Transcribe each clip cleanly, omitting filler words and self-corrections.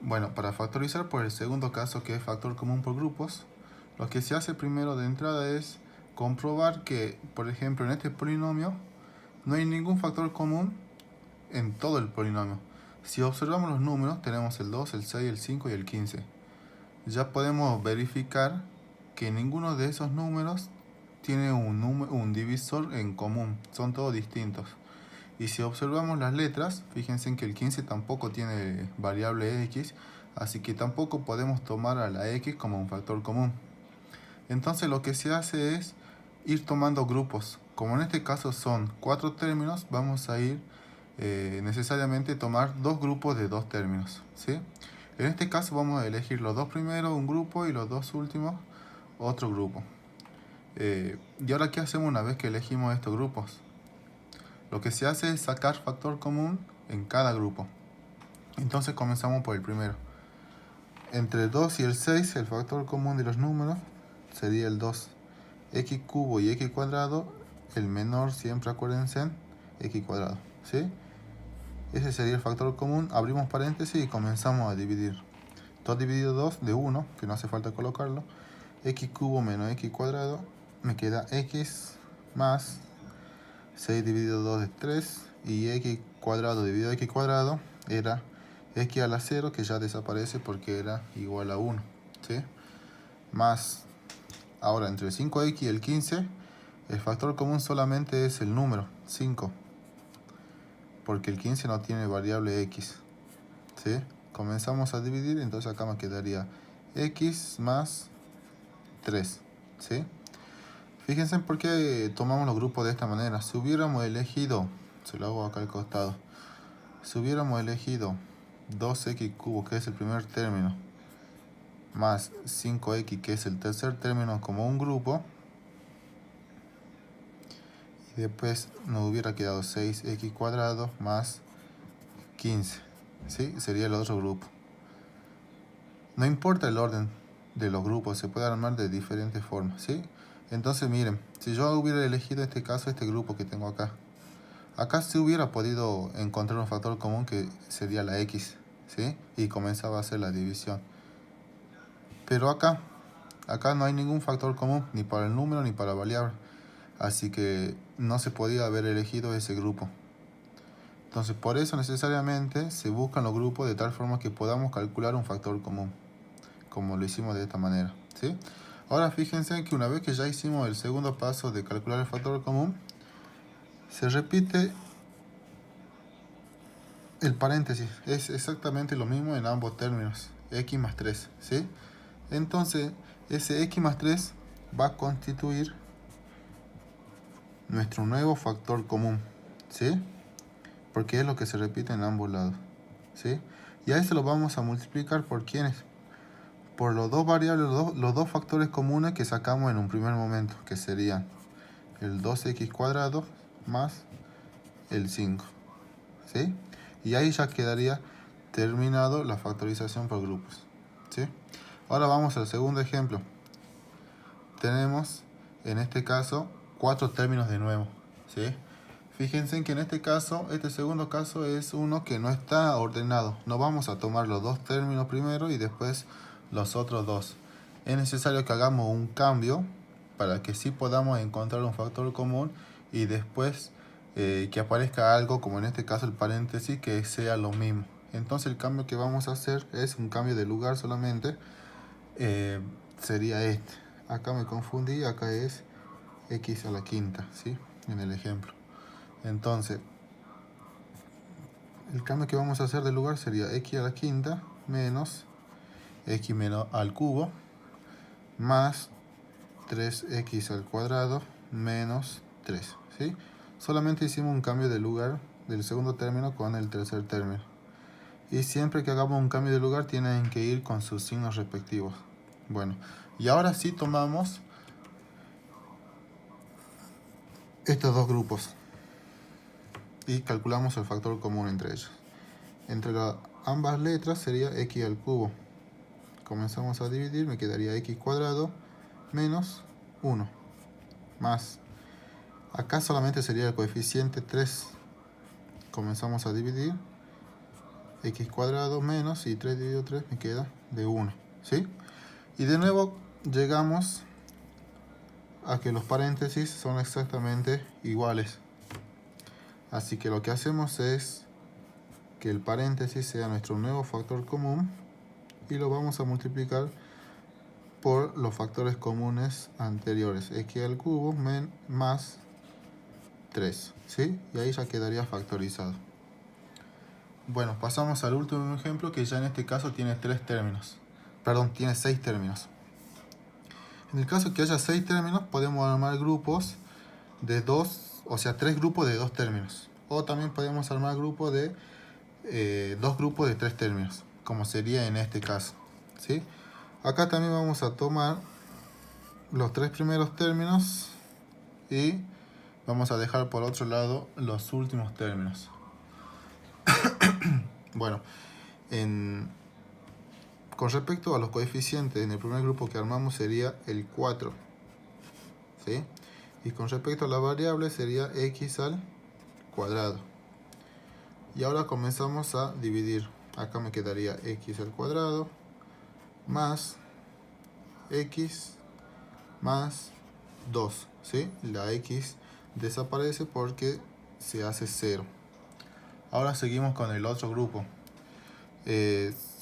Bueno, para factorizar por el segundo caso, que es factor común por grupos, lo que se hace primero de entrada es comprobar que, por ejemplo, en este polinomio no hay ningún factor común en todo el polinomio. Si observamos los números, tenemos el 2, el 6, el 5 y el 15. Ya podemos verificar que ninguno de esos números tiene un divisor en común, son todos distintos. Y si observamos las letras, fíjense que el 15 tampoco tiene variable x, así que tampoco podemos tomar a la x como un factor común. Entonces lo que se hace es ir tomando grupos. Como en este caso son 4 términos, vamos a ir necesariamente tomar dos grupos de 2 términos, ¿sí? En este caso vamos a elegir los dos primeros un grupo y los dos últimos otro grupo. ¿Y ahora qué hacemos una vez que elegimos estos grupos? Lo que se hace es sacar factor común en cada grupo. Entonces comenzamos por el primero. Entre el 2 y el 6, el factor común de los números sería el 2. X cubo y x cuadrado, el menor siempre acuérdense en x cuadrado, ¿sí? Ese sería el factor común. Abrimos paréntesis y comenzamos a dividir. 2 dividido 2 de 1, que no hace falta colocarlo. X cubo menos x cuadrado, me queda x más 6 dividido 2 es 3, y x cuadrado dividido x cuadrado era x a la 0, que ya desaparece porque era igual a 1, ¿sí? Más, ahora entre el 5x y el 15, el factor común solamente es el número 5, porque el 15 no tiene variable x, ¿sí? Comenzamos a dividir, entonces acá me quedaría x más 3, ¿sí? Fíjense por qué tomamos los grupos de esta manera. Si hubiéramos elegido, se lo hago acá al costado, si hubiéramos elegido 2x cubo, que es el primer término, más 5x, que es el tercer término, como un grupo, y después nos hubiera quedado 6x cuadrado más 15, ¿sí? Sería el otro grupo. No importa el orden de los grupos, se puede armar de diferentes formas, ¿sí? Entonces miren, si yo hubiera elegido este caso, este grupo que tengo acá, acá se hubiera podido encontrar un factor común que sería la x, ¿sí? Y comenzaba a hacer la división. Pero acá no hay ningún factor común, ni para el número ni para la variable. Así que no se podía haber elegido ese grupo. Entonces por eso necesariamente se buscan los grupos de tal forma que podamos calcular un factor común, como lo hicimos de esta manera, ¿sí? Ahora fíjense que una vez que ya hicimos el segundo paso de calcular el factor común, se repite el paréntesis. Es exactamente lo mismo en ambos términos, x más 3, ¿sí? Entonces ese x más 3 va a constituir nuestro nuevo factor común, ¿sí? Porque es lo que se repite en ambos lados, ¿sí? Y a eso lo vamos a multiplicar por ¿quiénes? Por los dos variables, los dos factores comunes que sacamos en un primer momento, que serían el 2x cuadrado más el 5, ¿sí? Y ahí ya quedaría terminado la factorización por grupos, ¿sí? Ahora vamos al segundo ejemplo. Tenemos en este caso 4 términos de nuevo, ¿sí? Fíjense que en este caso, este segundo caso es uno que no está ordenado. No vamos a tomar los dos términos primero y después los otros dos. Es necesario que hagamos un cambio para que sí podamos encontrar un factor común y después que aparezca algo, como en este caso el paréntesis, que sea lo mismo. Entonces el cambio que vamos a hacer es un cambio de lugar solamente. Sería este. Acá me confundí, acá es x a la quinta, ¿sí? En el ejemplo. Entonces, el cambio que vamos a hacer de lugar sería x a la quinta menos x menos al cubo más 3x al cuadrado menos 3, ¿sí? Solamente hicimos un cambio de lugar del segundo término con el tercer término. Y siempre que hagamos un cambio de lugar tienen que ir con sus signos respectivos. Bueno, y ahora sí tomamos estos dos grupos y calculamos el factor común entre ellos. Entre ambas letras sería x al cubo. Comenzamos a dividir, me quedaría x cuadrado menos 1 más, acá solamente sería el coeficiente 3. Comenzamos a dividir, x cuadrado menos, y 3 dividido 3 me queda de 1, ¿sí? Y de nuevo llegamos a que los paréntesis son exactamente iguales. Así que lo que hacemos es que el paréntesis sea nuestro nuevo factor común y lo vamos a multiplicar por los factores comunes anteriores, x al cubo más 3, ¿sí? Y ahí ya quedaría factorizado. Bueno, pasamos al último ejemplo, que ya en este caso tiene 6 términos. En el caso que haya 6 términos, podemos armar grupos de 2, o sea, 3 grupos de 2 términos. O también podemos armar grupos de 2 grupos de 3 términos, como sería en este caso, ¿sí? Acá también vamos a tomar los 3 primeros términos y vamos a dejar por otro lado los últimos términos. Bueno, con respecto a los coeficientes, en el primer grupo que armamos sería el 4, ¿sí? Y con respecto a la variable sería x al cuadrado. Y ahora comenzamos a dividir. Acá me quedaría x al cuadrado más x más 2, ¿sí? La x desaparece porque se hace 0. Ahora seguimos con el otro grupo.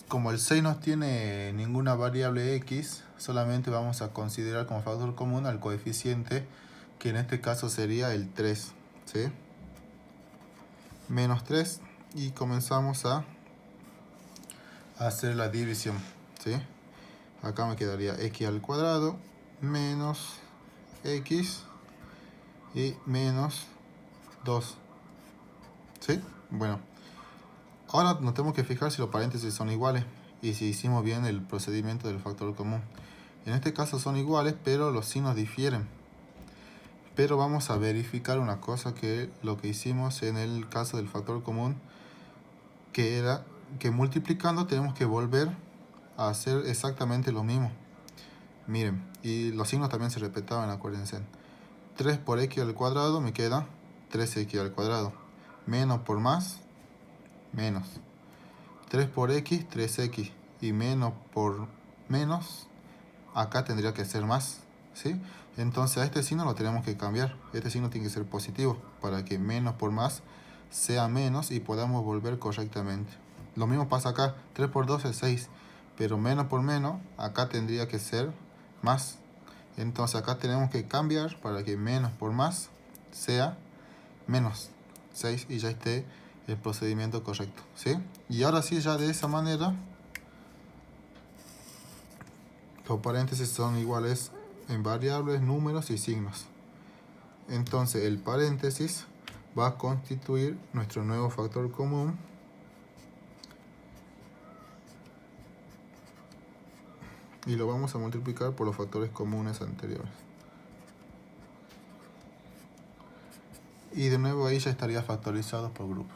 Como el 6 no tiene ninguna variable x, solamente vamos a considerar como factor común al coeficiente, que en este caso sería el 3, ¿sí? Menos 3, y comenzamos a hacer la división, ¿sí? Acá me quedaría x al cuadrado menos x y menos 2, ¿sí? Bueno, ahora nos tenemos que fijar si los paréntesis son iguales y si hicimos bien el procedimiento del factor común. En este caso son iguales, pero los signos difieren. Pero vamos a verificar una cosa, que lo que hicimos en el caso del factor común, que era que multiplicando tenemos que volver a hacer exactamente lo mismo. Miren, y los signos también se respetaban, acuérdense. 3 por x al cuadrado me queda 3x al cuadrado. Menos por más, menos. 3 por x, 3x. Y menos por menos, acá tendría que ser más, ¿sí? Entonces a este signo lo tenemos que cambiar. Este signo tiene que ser positivo para que menos por más sea menos y podamos volver correctamente. Lo mismo pasa acá. 3 por 2 es 6. Pero menos por menos, acá tendría que ser más. Entonces acá tenemos que cambiar para que menos por más sea menos 6 y ya esté el procedimiento correcto, ¿sí? Y ahora sí, ya de esa manera los paréntesis son iguales en variables, números y signos. Entonces el paréntesis va a constituir nuestro nuevo factor común, y lo vamos a multiplicar por los factores comunes anteriores. Y de nuevo ahí ya estaría factorizado por grupo.